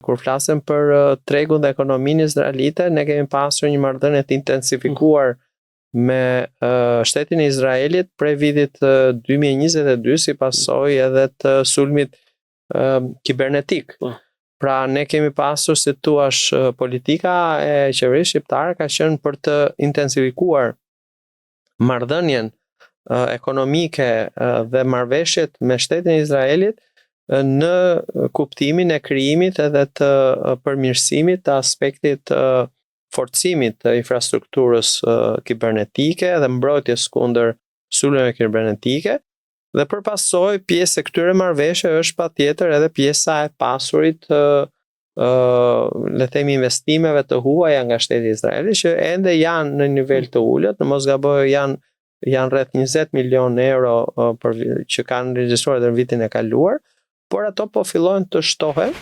Kur flasim për tregun dhe ekonominë izraelite, ne kemi pasur një marrëdhënie të intensifikuar me shtetin e Izraelit prej vitit 2022 si pasojë edhe të sulmit kibernetik. Pra ne kemi pasur, si thuash, politika e qeverisë shqiptare ka qenë për të intensifikuar marrëdhënien ekonomike dhe marrëveshjet me shtetin e Izraelit në kuptimin e krijimit edhe të përmirësimit të aspektit forcimit të infrastrukturës kibernetike dhe mbrojtjes kundër sulmeve kibernetike, dhe për pasojë pjesë e këtyre marrëveshjeve është patjetër edhe pjesa e pasurit le themi investimeve të huaja nga shteti i Izraelit që ende janë në nivel të ulët, në mos gaboj janë rreth 20 milion euro që kanë regjistruar në vitin e kaluar, por ato po fillojnë të shtohen